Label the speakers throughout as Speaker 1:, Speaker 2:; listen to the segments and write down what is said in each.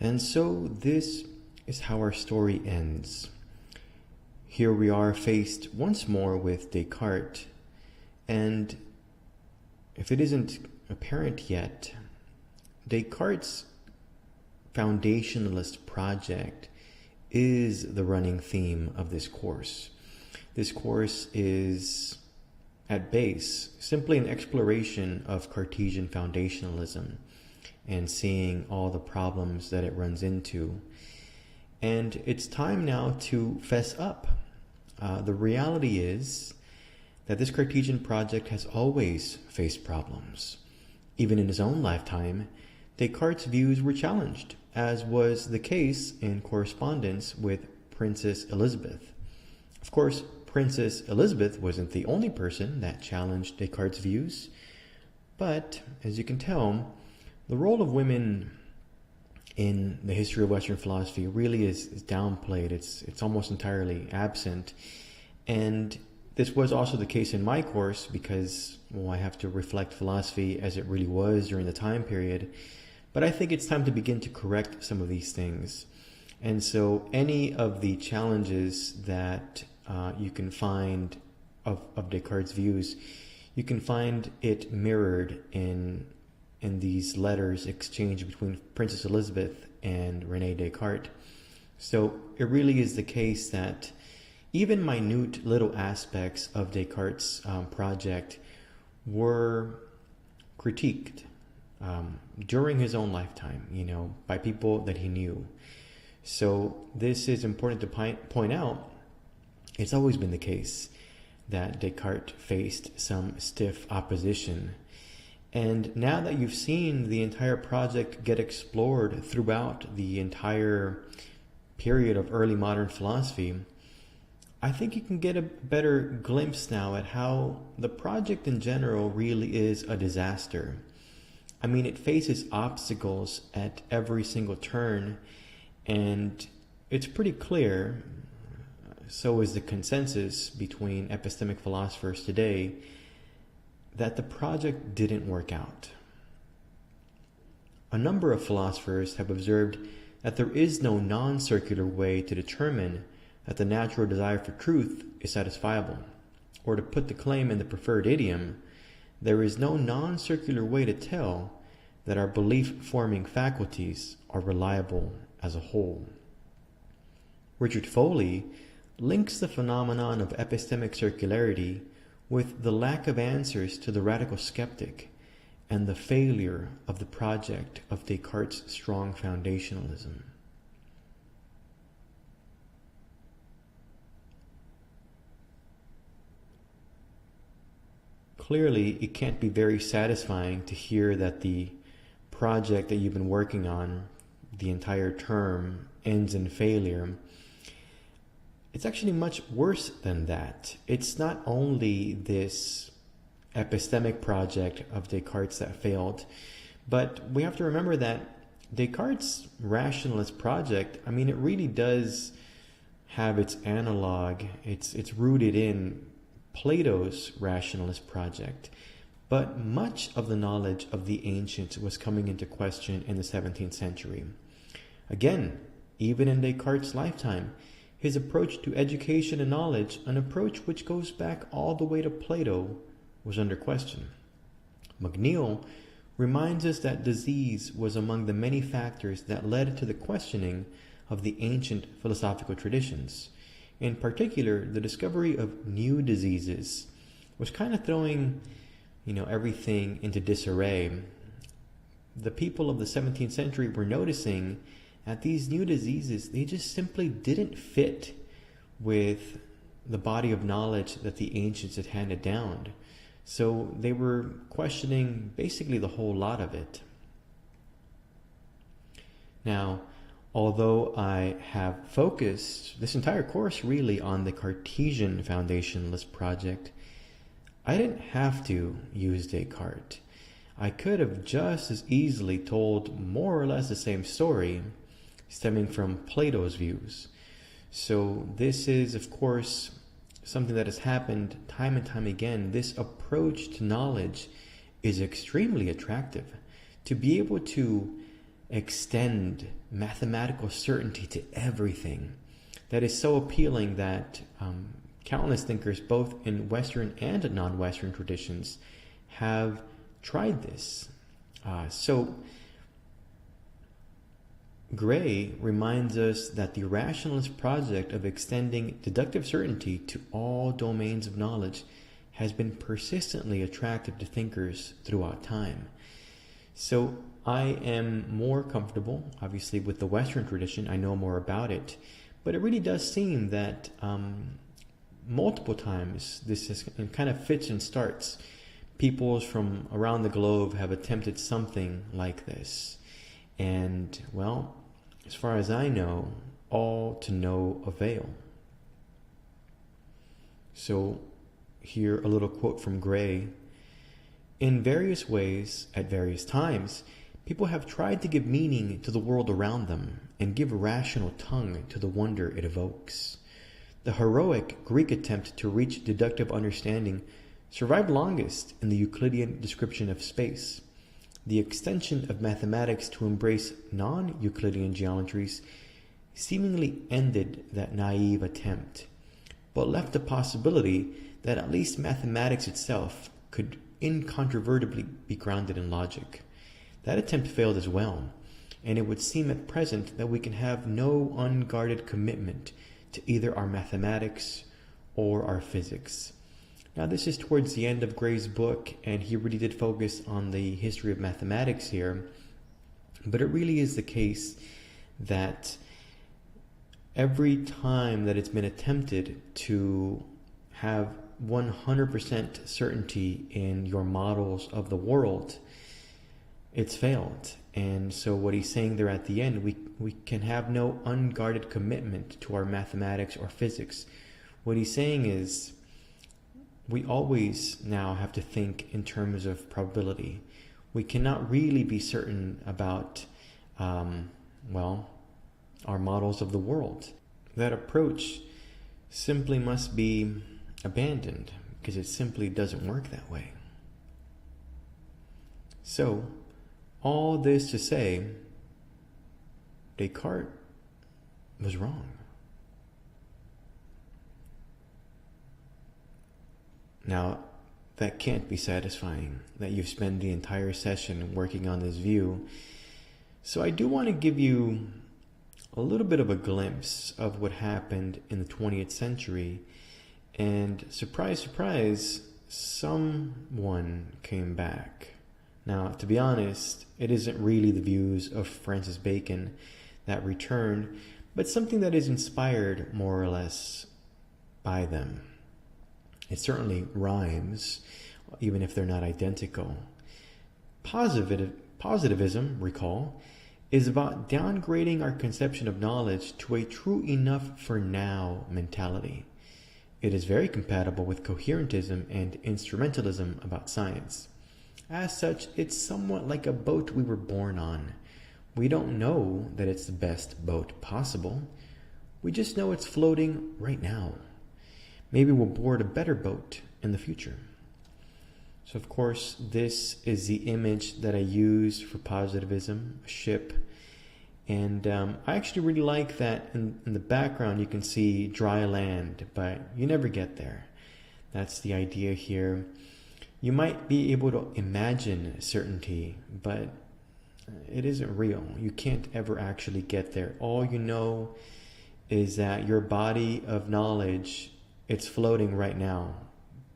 Speaker 1: And so this is how our story ends. Here we are faced once more with Descartes, and if it isn't apparent yet, Descartes' foundationalist project is the running theme of this course. This course is, at base, simply an exploration of Cartesian foundationalism and seeing all the problems that it runs into. And it's time now to fess up. The reality is that this Cartesian project has always faced problems. Even in his own lifetime, Descartes' views were challenged, as was the case in correspondence with Princess Elizabeth. Of course, Princess Elizabeth wasn't the only person that challenged Descartes' views, but as you can tell, the role of women in the history of Western philosophy really is downplayed. It's almost entirely absent. And this was also the case in my course because, well, I have to reflect philosophy as it really was during the time period. But I think it's time to begin to correct some of these things. And so any of the challenges that you can find of Descartes' views, you can find it mirrored in these letters exchanged between Princess Elizabeth and René Descartes. So it really is the case that even minute little aspects of Descartes' project were critiqued during his own lifetime, by people that he knew. So this is important to point out. It's always been the case that Descartes faced some stiff opposition. And now that you've seen the entire project get explored throughout the entire period of early modern philosophy, I think you can get a better glimpse now at how the project in general really is a disaster. I mean, it faces obstacles at every single turn, and it's pretty clear, so is the consensus between epistemic philosophers today, that the project didn't work out. A number of philosophers have observed that there is no non-circular way to determine that the natural desire for truth is satisfiable. Or to put the claim in the preferred idiom, there is no non-circular way to tell that our belief-forming faculties are reliable as a whole. Richard Foley links the phenomenon of epistemic circularity with the lack of answers to the radical skeptic and the failure of the project of Descartes' strong foundationalism. Clearly, it can't be very satisfying to hear that the project that you've been working on the entire term ends in failure. It's actually much worse than that. It's not only this epistemic project of Descartes that failed, but we have to remember that Descartes' rationalist project, it really does have its analog. It's rooted in Plato's rationalist project. But much of the knowledge of the ancients was coming into question in the 17th century. Again, even in Descartes' lifetime, his approach to education and knowledge, an approach which goes back all the way to Plato, was under question. McNeill reminds us that disease was among the many factors that led to the questioning of the ancient philosophical traditions. In particular, the discovery of new diseases was kind of throwing everything into disarray. The people of the 17th century were noticing that these new diseases, they just simply didn't fit with the body of knowledge that the ancients had handed down. So they were questioning basically the whole lot of it. Now, although I have focused this entire course really on the Cartesian foundationalist project, I didn't have to use Descartes. I could have just as easily told more or less the same story stemming from Plato's views. So this is, of course, something that has happened time and time again. This approach to knowledge is extremely attractive. To be able to extend mathematical certainty to everything that is so appealing that countless thinkers, both in Western and non-Western traditions, have tried this. So Gray reminds us that the rationalist project of extending deductive certainty to all domains of knowledge has been persistently attractive to thinkers throughout time. So I am more comfortable, obviously, with the Western tradition. I know more about it. But it really does seem that multiple times this is kind of fits and starts. Peoples from around the globe have attempted something like this. And, well, as far as I know, all to no avail. So here a little quote from Gray. In various ways, at various times, people have tried to give meaning to the world around them and give a rational tongue to the wonder it evokes. The heroic Greek attempt to reach deductive understanding survived longest in the Euclidean description of space. The extension of mathematics to embrace non-Euclidean geometries seemingly ended that naive attempt, but left the possibility that at least mathematics itself could incontrovertibly be grounded in logic. That attempt failed as well, and it would seem at present that we can have no unguarded commitment to either our mathematics or our physics. Now, this is towards the end of Gray's book, and he really did focus on the history of mathematics here, but it really is the case that every time that it's been attempted to have 100% certainty in your models of the world, it's failed. And so what he's saying there at the end, we can have no unguarded commitment to our mathematics or physics. What he's saying is we always now have to think in terms of probability. We cannot really be certain about, our models of the world. That approach simply must be abandoned because it simply doesn't work that way. So, all this to say, Descartes was wrong. Now, that can't be satisfying, that you've spent the entire session working on this view. So I do want to give you a little bit of a glimpse of what happened in the 20th century. And surprise, surprise, someone came back. Now, to be honest, it isn't really the views of Francis Bacon that returned, but something that is inspired more or less by them. It certainly rhymes, even if they're not identical. Positivism, recall, is about downgrading our conception of knowledge to a true enough for now mentality. It is very compatible with coherentism and instrumentalism about science. As such, it's somewhat like a boat we were born on. We don't know that it's the best boat possible. We just know it's floating right now. Maybe we'll board a better boat in the future. So, of course, this is the image that I use for positivism, a ship. And I actually really like that in the background you can see dry land, but you never get there. That's the idea here. You might be able to imagine certainty, but it isn't real. You can't ever actually get there. All you know is that your body of knowledge, it's floating right now,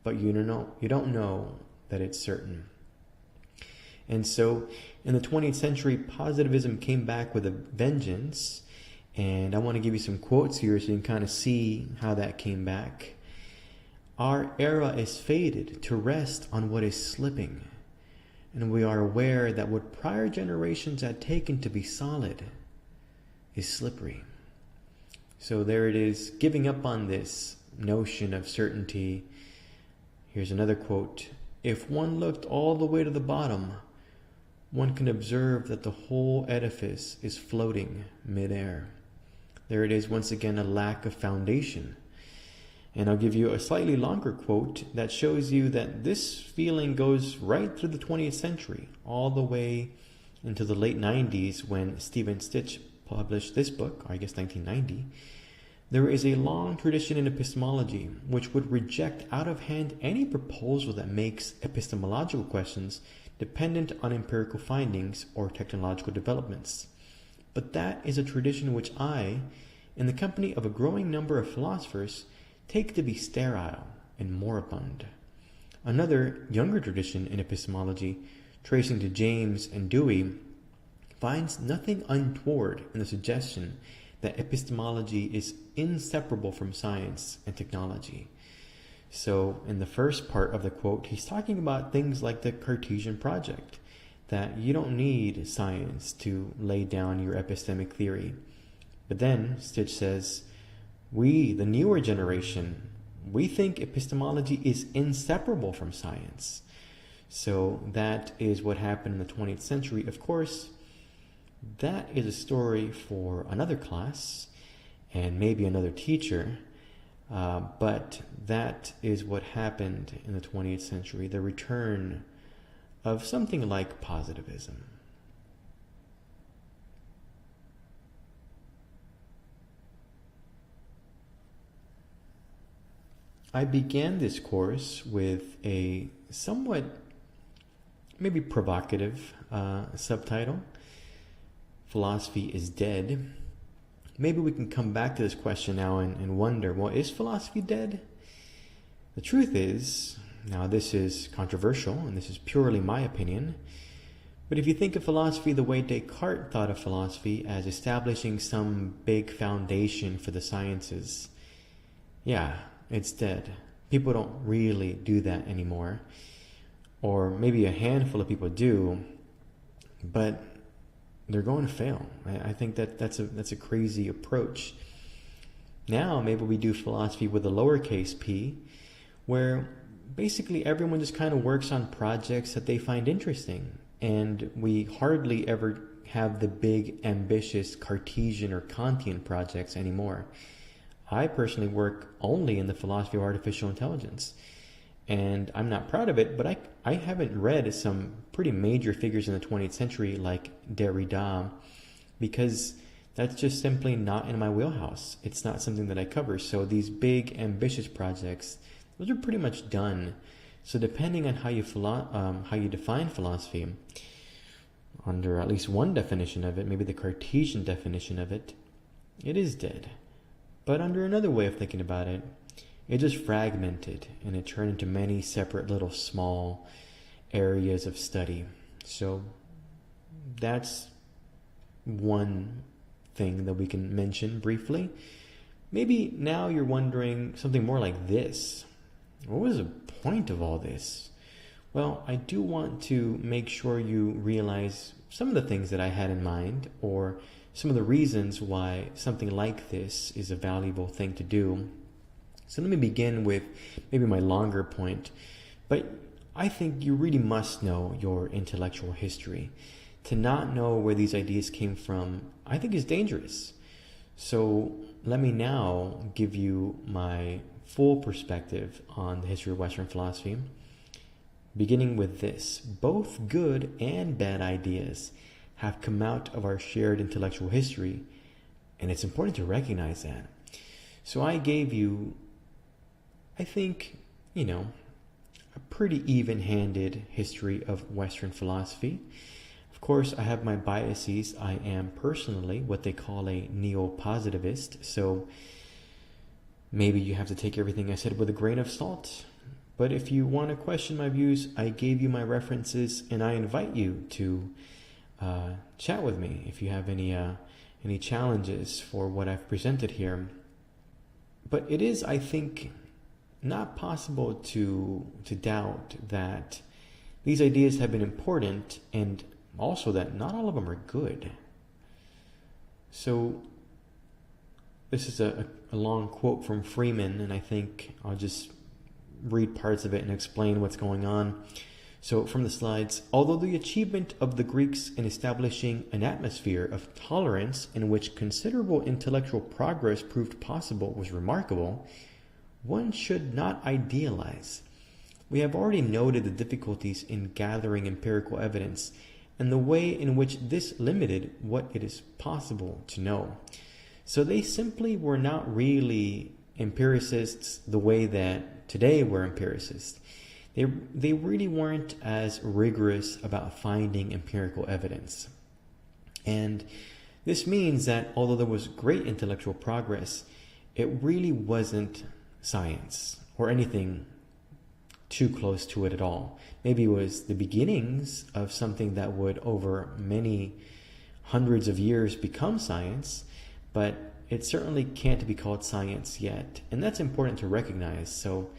Speaker 1: but you don't know that it's certain. And so in the 20th century, positivism came back with a vengeance. And I want to give you some quotes here so you can kind of see how that came back. Our era is fated to rest on what is slipping, and we are aware that what prior generations had taken to be solid is slippery. So there it is, giving up on this notion of certainty. Here's another quote. If one looked all the way to the bottom, one can observe that the whole edifice is floating midair. There it is, once again, a lack of foundation. And I'll give you a slightly longer quote that shows you that this feeling goes right through the 20th century, all the way until the late 90s when Stephen Stitch published this book, or I guess 1990, there is a long tradition in epistemology which would reject out of hand any proposal that makes epistemological questions dependent on empirical findings or technological developments. But that is a tradition which I, in the company of a growing number of philosophers, take to be sterile and moribund. Another, younger tradition in epistemology, tracing to James and Dewey, finds nothing untoward in the suggestion that epistemology is inseparable from science and technology. So in the first part of the quote, he's talking about things like the Cartesian project, that you don't need science to lay down your epistemic theory. But then Stitch says, we, the newer generation, we think epistemology is inseparable from science. So that is what happened in the 20th century. Of course, that is a story for another class and maybe another teacher, but that is what happened in the 20th century, the return of something like positivism. I began this course with a somewhat maybe provocative subtitle, Philosophy is Dead. Maybe we can come back to this question now and wonder, well, is philosophy dead? The truth is, now this is controversial and this is purely my opinion, but if you think of philosophy the way Descartes thought of philosophy, as establishing some big foundation for the sciences, yeah, it's dead. People don't really do that anymore. Or maybe a handful of people do, but they're going to fail. I think that's a crazy approach. Now maybe we do philosophy with a lowercase p, where basically everyone just kind of works on projects that they find interesting, and we hardly ever have the big ambitious Cartesian or Kantian projects anymore. I personally work only in the philosophy of artificial intelligence, and I'm not proud of it, but I haven't read some pretty major figures in the 20th century like Derrida, because that's just simply not in my wheelhouse. It's not something that I cover. So these big ambitious projects, those are pretty much done. So depending on how you define philosophy, under at least one definition of it, maybe the Cartesian definition of it, it is dead. But under another way of thinking about it, it just fragmented and it turned into many separate little small areas of study. So that's one thing that we can mention briefly. Maybe now you're wondering something more like this. What was the point of all this? Well, I do want to make sure you realize some of the things that I had in mind, or some of the reasons why something like this is a valuable thing to do. So let me begin with maybe my longer point. But I think you really must know your intellectual history. To not know where these ideas came from, I think is dangerous. So let me now give you my full perspective on the history of Western philosophy, beginning with this. Both good and bad ideas have come out of our shared intellectual history, and it's important to recognize that. So I gave you, I think, a pretty even-handed history of Western philosophy. Of course, I have my biases. I am personally what they call a neo-positivist, so maybe you have to take everything I said with a grain of salt. But if you want to question my views, I gave you my references, and I invite you to chat with me if you have any challenges for what I've presented here. But it is, I think, not possible to doubt that these ideas have been important, and also that not all of them are good. So this is a long quote from Freeman, and I think I'll just read parts of it and explain what's going on. So from the slides, although the achievement of the Greeks in establishing an atmosphere of tolerance in which considerable intellectual progress proved possible was remarkable, one should not idealize. We have already noted the difficulties in gathering empirical evidence, and the way in which this limited what it is possible to know. So they simply were not really empiricists the way that today we're empiricists. They really weren't as rigorous about finding empirical evidence. And this means that although there was great intellectual progress, it really wasn't science or anything too close to it at all. Maybe it was the beginnings of something that would over many hundreds of years become science, but it certainly can't be called science yet. And that's important to recognize. So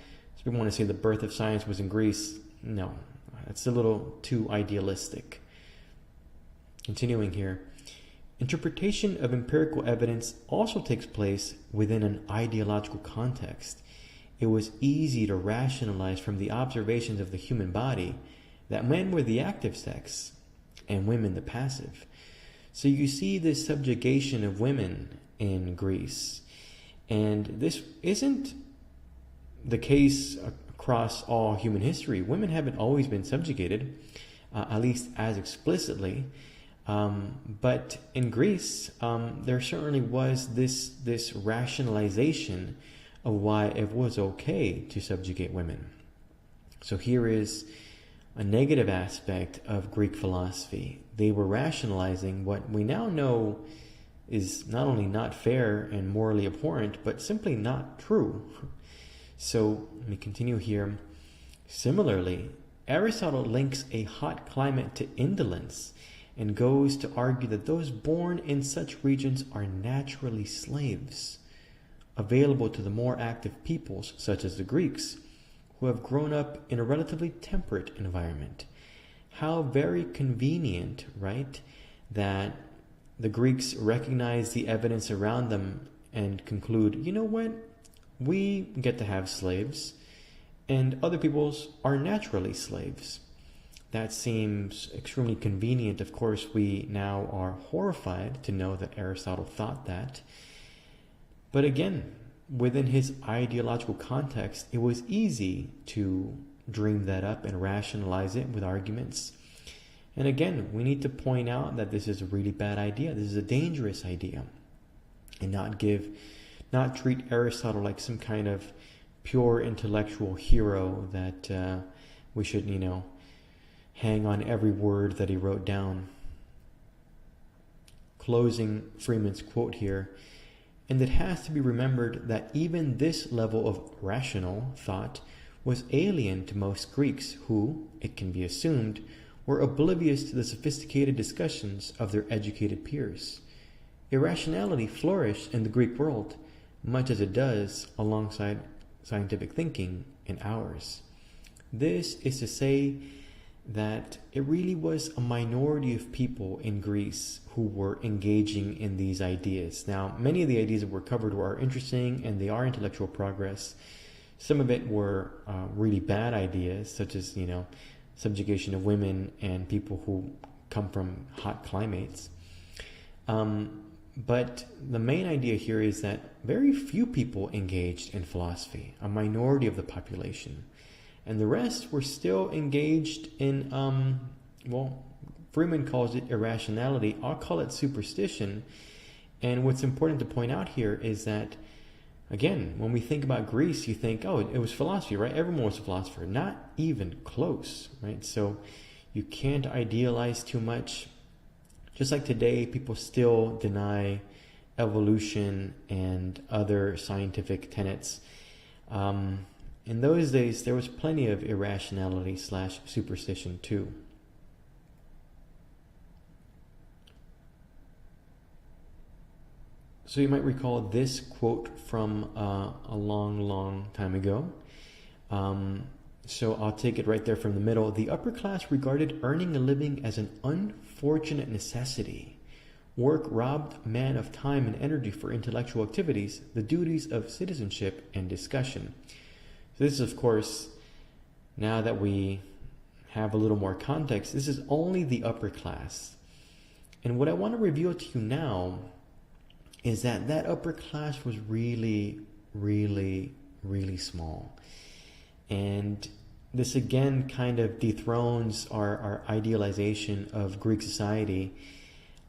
Speaker 1: we want to say the birth of science was in Greece. No, that's a little too idealistic. Continuing here. Interpretation of empirical evidence also takes place within an ideological context. It was easy to rationalize from the observations of the human body that men were the active sex and women the passive. So you see this subjugation of women in Greece. And this isn't the case across all human history. Women haven't always been subjugated, at least as explicitly. But in Greece, there certainly was this rationalization of why it was okay to subjugate women. So here is a negative aspect of Greek philosophy. They were rationalizing what we now know is not only not fair and morally abhorrent, but simply not true. So let me continue here. Similarly, Aristotle links a hot climate to indolence and goes to argue that those born in such regions are naturally slaves, available to the more active peoples, such as the Greeks, who have grown up in a relatively temperate environment. How very convenient, right, that the Greeks recognize the evidence around them and conclude, you know what, we get to have slaves, and other peoples are naturally slaves. That seems extremely convenient. Of course, we now are horrified to know that Aristotle thought that. But again, within his ideological context, it was easy to dream that up and rationalize it with arguments. And again, we need to point out that this is a really bad idea. This is a dangerous idea. And not treat Aristotle like some kind of pure intellectual hero that we should, hang on every word that he wrote down. Closing Freeman's quote here. And it has to be remembered that even this level of rational thought was alien to most Greeks who, it can be assumed, were oblivious to the sophisticated discussions of their educated peers. Irrationality flourished in the Greek world, much as it does alongside scientific thinking in ours. This is to say that it really was a minority of people in Greece who were engaging in these ideas. Now, many of the ideas that were covered are interesting and they are intellectual progress. Some of it were really bad ideas, such as, subjugation of women and people who come from hot climates. But the main idea here is that very few people engaged in philosophy, a minority of the population. And the rest were still engaged in, Freeman calls it irrationality. I'll call it superstition. And what's important to point out here is that, again, when we think about Greece, you think, oh, it was philosophy, right? Everyone was a philosopher. Not even close, right? So you can't idealize too much. Just like today, people still deny evolution and other scientific tenets. In those days, there was plenty of irrationality / superstition too. So you might recall this quote from a long time ago. So I'll take it right there from the middle. The upper class regarded earning a living as an unfortunate necessity. Work robbed man of time and energy for intellectual activities, the duties of citizenship and discussion. So this is, of course, now that we have a little more context, this is only the upper class. And what I want to reveal to you now is that upper class was really, really, really small. And this again kind of dethrones our idealization of Greek society.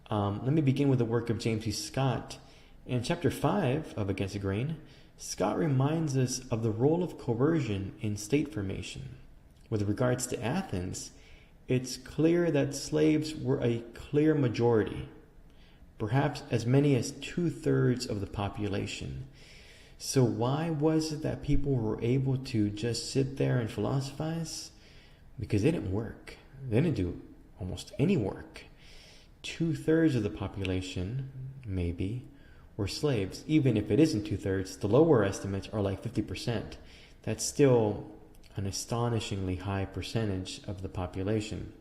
Speaker 1: Let me begin with the work of James C. Scott. In chapter 5 of Against the Grain, Scott reminds us of the role of coercion in state formation. With regards to Athens, it's clear that slaves were a clear majority, perhaps as many as 2/3 of the population. So why was it that people were able to just sit there and philosophize? Because they didn't work. They didn't do almost any work. 2/3 of the population, maybe, were slaves. Even if it isn't 2/3, the lower estimates are like 50%. That's still an astonishingly high percentage of the population.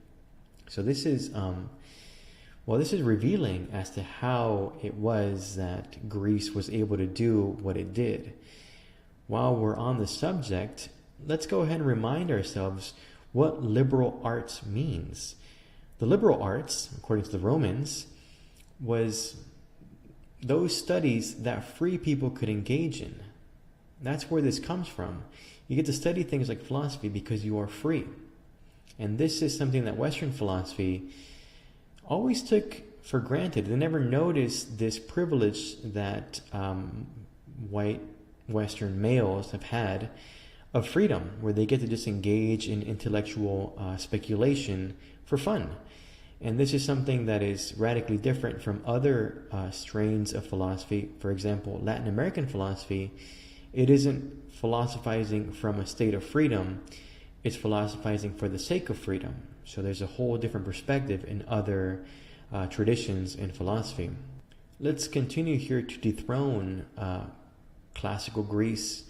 Speaker 1: So this is this is revealing as to how it was that Greece was able to do what it did. While we're on the subject, let's go ahead and remind ourselves what liberal arts means. The liberal arts, according to the Romans, was those studies that free people could engage in. That's where this comes from. You get to study things like philosophy because you are free. And this is something that Western philosophy always took for granted. They never noticed this privilege that white Western males have had of freedom, where they get to just engage in intellectual speculation for fun. And this is something that is radically different from other strains of philosophy. For example, Latin American philosophy, it isn't philosophizing from a state of freedom, it's philosophizing for the sake of freedom. So there's a whole different perspective in other traditions in philosophy. Let's continue here to dethrone classical Greece.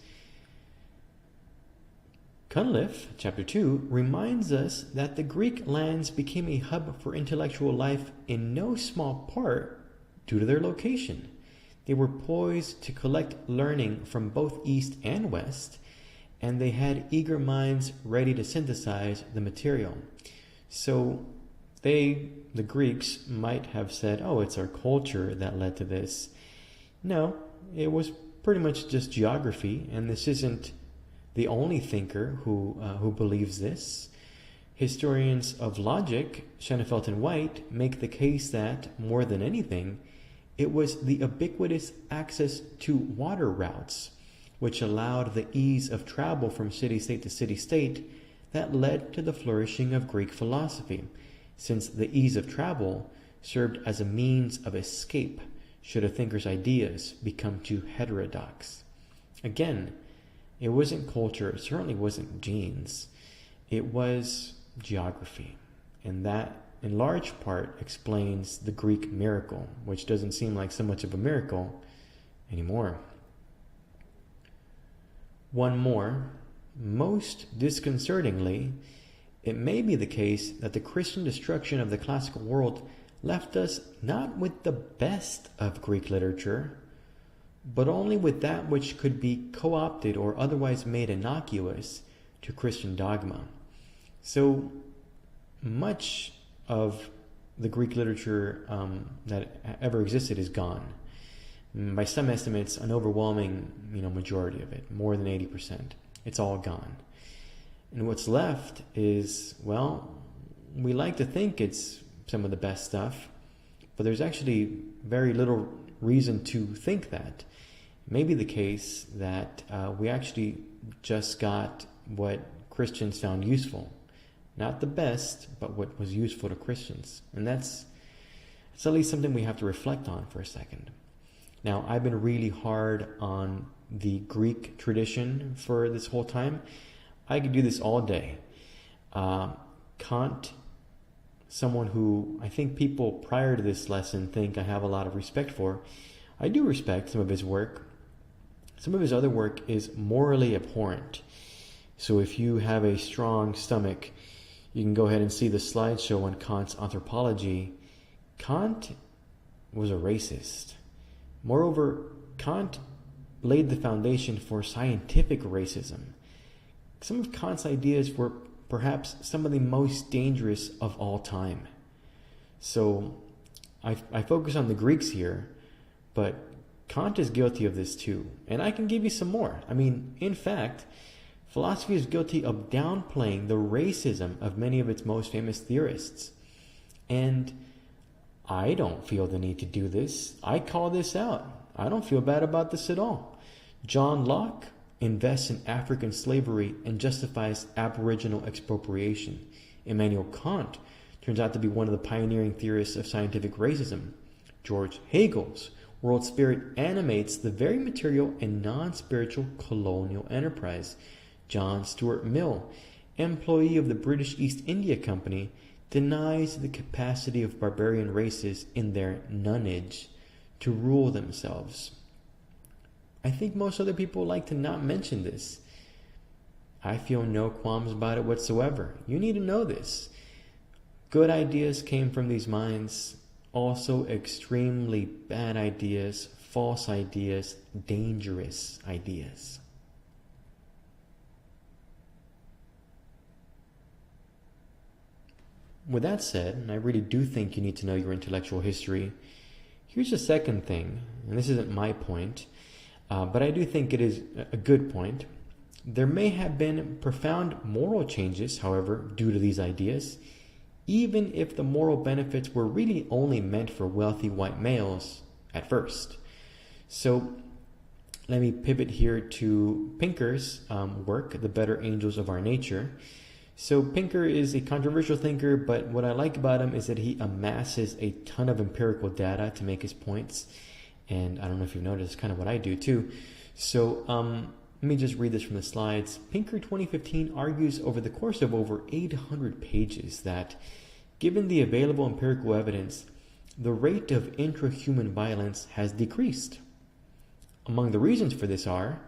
Speaker 1: Cunliffe, chapter 2, reminds us that the Greek lands became a hub for intellectual life in no small part due to their location. They were poised to collect learning from both East and West, and they had eager minds ready to synthesize the material. So the Greeks, might have said, oh, it's our culture that led to this. No, it was pretty much just geography, and this isn't the only thinker who believes this. Historians of logic, Schoenfeld and White, make the case that, more than anything, it was the ubiquitous access to water routes, which allowed the ease of travel from city-state to city-state, that led to the flourishing of Greek philosophy, since the ease of travel served as a means of escape should a thinker's ideas become too heterodox. Again, it wasn't culture, it certainly wasn't genes, it was geography. And that, in large part, explains the Greek miracle, which doesn't seem like so much of a miracle anymore. One more. Most disconcertingly, it may be the case that the Christian destruction of the classical world left us not with the best of Greek literature, but only with that which could be co-opted or otherwise made innocuous to Christian dogma. So much of the Greek literature that ever existed is gone. By some estimates, an overwhelming majority of it, more than 80%. It's all gone. And what's left is, we like to think it's some of the best stuff, but there's actually very little reason to think that. It may be the case that we actually just got what Christians found useful. Not the best, but what was useful to Christians. And that's at least something we have to reflect on for a second. Now, I've been really hard on the Greek tradition for this whole time. I could do this all day. Kant, someone who I think people prior to this lesson think I have a lot of respect for. I do respect some of his work. Some of his other work is morally abhorrent. So if you have a strong stomach, you can go ahead and see the slideshow on Kant's anthropology. Kant was a racist. Moreover, Kant laid the foundation for scientific racism. Some of Kant's ideas were perhaps some of the most dangerous of all time. So I focus on the Greeks here, but Kant is guilty of this too. And I can give you some more. In fact, Philosophy is guilty of downplaying the racism of many of its most famous theorists. And I don't feel the need to do this. I call this out. I don't feel bad about this at all. John Locke invests in African slavery and justifies Aboriginal expropriation. Immanuel Kant turns out to be one of the pioneering theorists of scientific racism. George Hegel's world spirit animates the very material and non-spiritual colonial enterprise. John Stuart Mill, employee of the British East India Company, denies the capacity of barbarian races in their nonage to rule themselves. I think most other people like to not mention this. I feel no qualms about it whatsoever. You need to know this. Good ideas came from these minds. Also extremely bad ideas, false ideas, dangerous ideas. With that said, and I really do think you need to know your intellectual history, here's the second thing, and this isn't my point, but I do think it is a good point. There may have been profound moral changes, however, due to these ideas, even if the moral benefits were really only meant for wealthy white males at first. So let me pivot here to Pinker's work, The Better Angels of Our Nature. So Pinker is a controversial thinker, but what I like about him is that he amasses a ton of empirical data to make his points. And I don't know if you've noticed, kind of what I do too. So let me just read this from the slides. Pinker 2015 argues over the course of over 800 pages that, given the available empirical evidence, the rate of intrahuman violence has decreased. Among the reasons for this are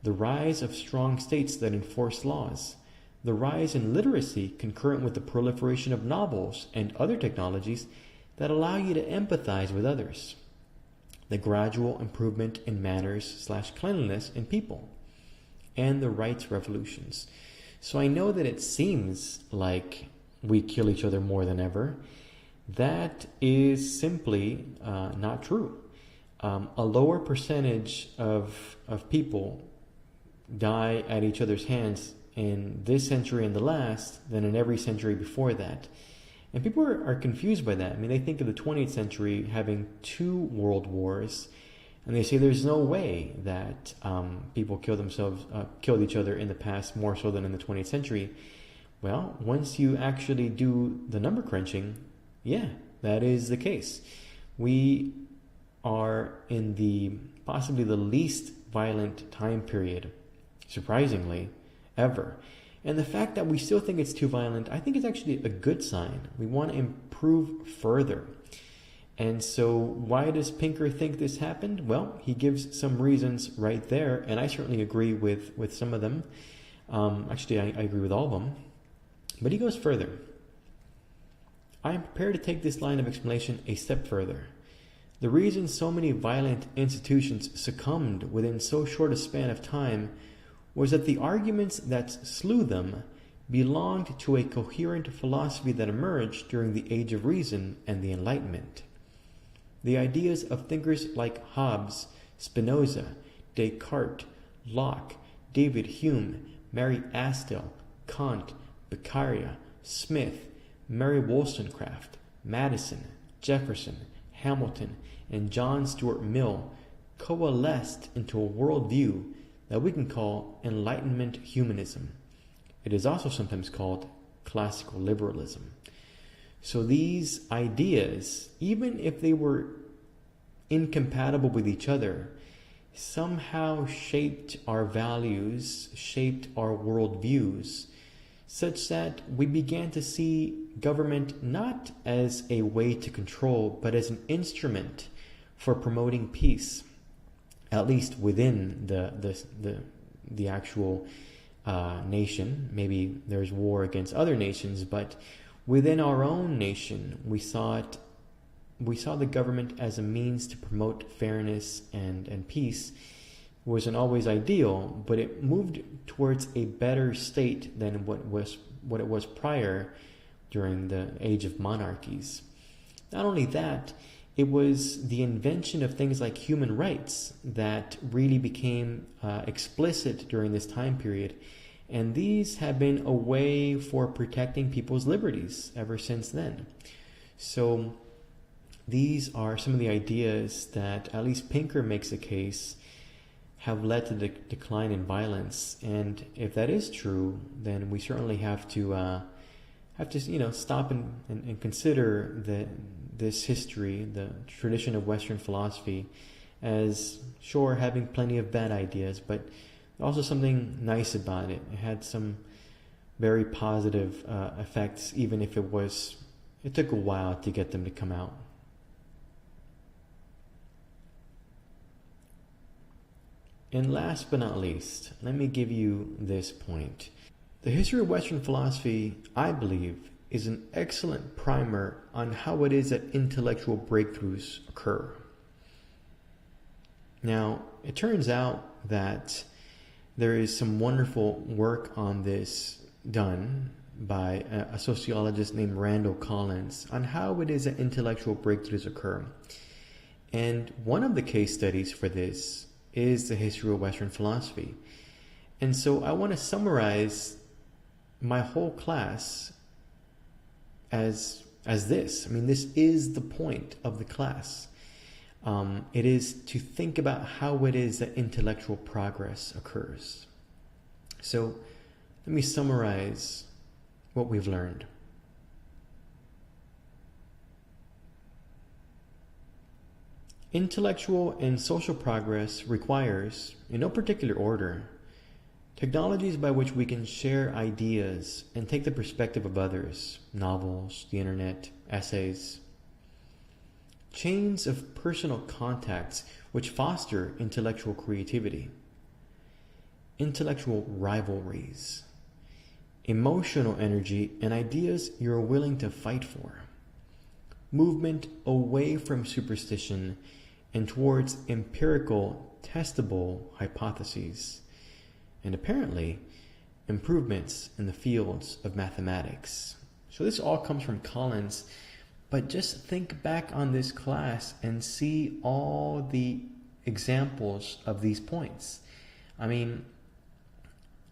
Speaker 1: the rise of strong states that enforce laws, the rise in literacy concurrent with the proliferation of novels and other technologies that allow you to empathize with others, the gradual improvement in manners/cleanliness in people, and the rights revolutions. So I know that it seems like we kill each other more than ever. That is simply not true. A lower percentage of people die at each other's hands in this century and the last than in every century before that. And people are confused by that. I mean, they think of the 20th century having 2 world wars, and they say there's no way that people killed each other in the past more so than in the 20th century. Well, once you actually do the number crunching, yeah, that is the case. We are in the possibly the least violent time period, surprisingly, ever. And the fact that we still think it's too violent, I think is actually a good sign. We want to improve further. And so why does Pinker think this happened? Well, he gives some reasons right there, and I certainly agree with some of them. Actually, I agree with all of them. But he goes further. I am prepared to take this line of explanation a step further. The reason so many violent institutions succumbed within so short a span of time was that the arguments that slew them belonged to a coherent philosophy that emerged during the Age of Reason and the Enlightenment. The ideas of thinkers like Hobbes, Spinoza, Descartes, Locke, David Hume, Mary Astell, Kant, Beccaria, Smith, Mary Wollstonecraft, Madison, Jefferson, Hamilton, and John Stuart Mill coalesced into a worldview that we can call Enlightenment humanism. It is also sometimes called classical liberalism. So these ideas, even if they were incompatible with each other, somehow shaped our values, shaped our worldviews, such that we began to see government not as a way to control, but as an instrument for promoting peace, at least within the actual nation. Maybe there's war against other nations, but within our own nation, we saw the government as a means to promote fairness and peace. It wasn't always ideal, but it moved towards a better state than what it was prior during the age of monarchies. Not only that, it was the invention of things like human rights that really became explicit during this time period. And these have been a way for protecting people's liberties ever since then. So these are some of the ideas that, at least Pinker makes a case, have led to the decline in violence. And if that is true, then we certainly have to stop and consider this history, the tradition of Western philosophy, as sure having plenty of bad ideas, but also something nice about it. It had some very positive effects, even if it took a while to get them to come out. And last but not least, let me give you this point. The history of Western philosophy, I believe, is an excellent primer on how it is that intellectual breakthroughs occur. Now, it turns out that there is some wonderful work on this done by a sociologist named Randall Collins on how it is that intellectual breakthroughs occur. And one of the case studies for this is the history of Western philosophy. And so I want to summarize my whole class as this. I mean, this is the point of the class. It is to think about how it is that intellectual progress occurs. So let me summarize what we've learned. Intellectual and social progress requires, in no particular order, technologies by which we can share ideas and take the perspective of others, novels, the internet, essays. Chains of personal contacts which foster intellectual creativity. Intellectual rivalries. Emotional energy and ideas you're willing to fight for. Movement away from superstition and towards empirical, testable hypotheses. And apparently, improvements in the fields of mathematics. So this all comes from Collins, but just think back on this class and see all the examples of these points. I mean,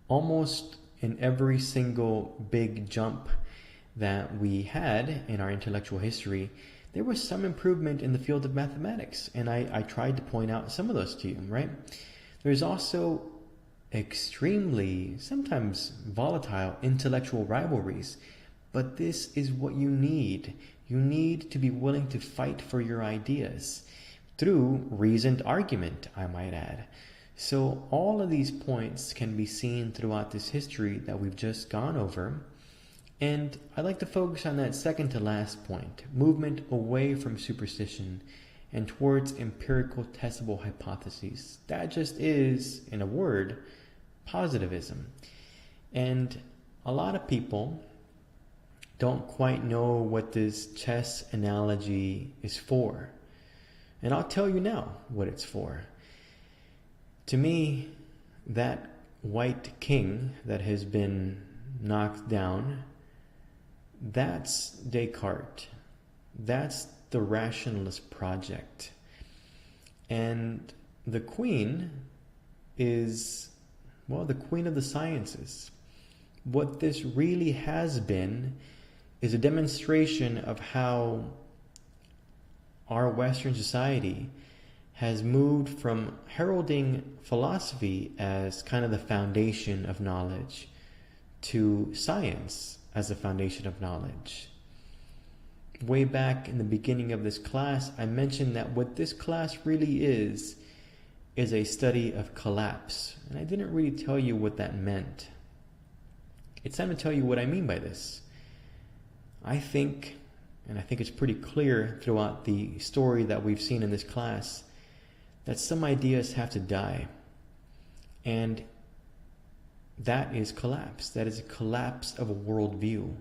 Speaker 1: almost in every single big jump that we had in our intellectual history, there was some improvement in the field of mathematics. And I tried to point out some of those to you, right? There's also extremely, sometimes volatile intellectual rivalries. But this is what you need. You need to be willing to fight for your ideas through reasoned argument, I might add. So all of these points can be seen throughout this history that we've just gone over. And I'd like to focus on that second to last point, movement away from superstition and towards empirical testable hypotheses. That just is, in a word, positivism. And a lot of people don't quite know what this chess analogy is for. And I'll tell you now what it's for. To me, that white king that has been knocked down, that's Descartes. That's the rationalist project. And the queen is, well, the queen of the sciences. What this really has been is a demonstration of how our Western society has moved from heralding philosophy as kind of the foundation of knowledge to science as a foundation of knowledge. Way back in the beginning of this class, I mentioned that what this class really is a study of collapse. And I didn't really tell you what that meant. It's time to tell you what I mean by this. I think it's pretty clear throughout the story that we've seen in this class, that some ideas have to die. And that is collapse. That is a collapse of a worldview.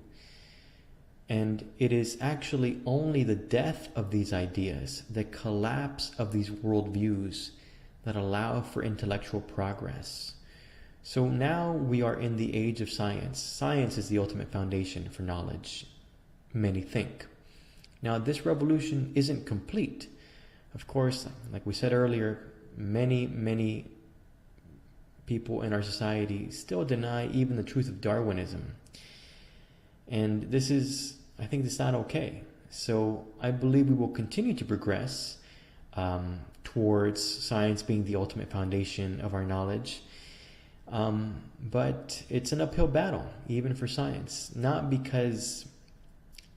Speaker 1: And it is actually only the death of these ideas, the collapse of these worldviews, that allow for intellectual progress. So now we are in the age of science. Science is the ultimate foundation for knowledge, many think. Now, this revolution isn't complete. Of course, like we said earlier, many people in our society still deny even the truth of Darwinism. And this is, I think it's not okay. So I believe we will continue to progress towards science being the ultimate foundation of our knowledge. But it's an uphill battle, even for science. Not because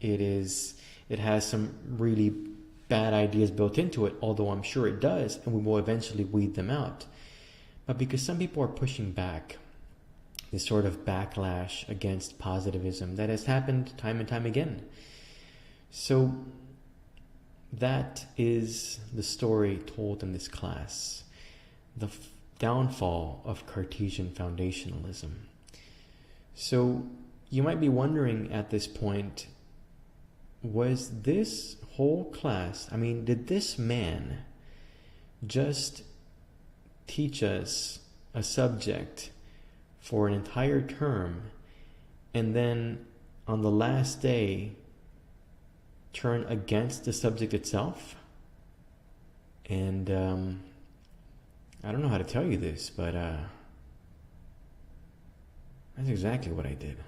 Speaker 1: it has some really bad ideas built into it, although I'm sure it does, and we will eventually weed them out. But because some people are pushing back, this sort of backlash against positivism that has happened time and time again. So that is the story told in this class, the downfall of Cartesian foundationalism. So you might be wondering at this point, was this whole class, did this man just teach us a subject for an entire term and then on the last day turn against the subject itself? And I don't know how to tell you this, but that's exactly what I did.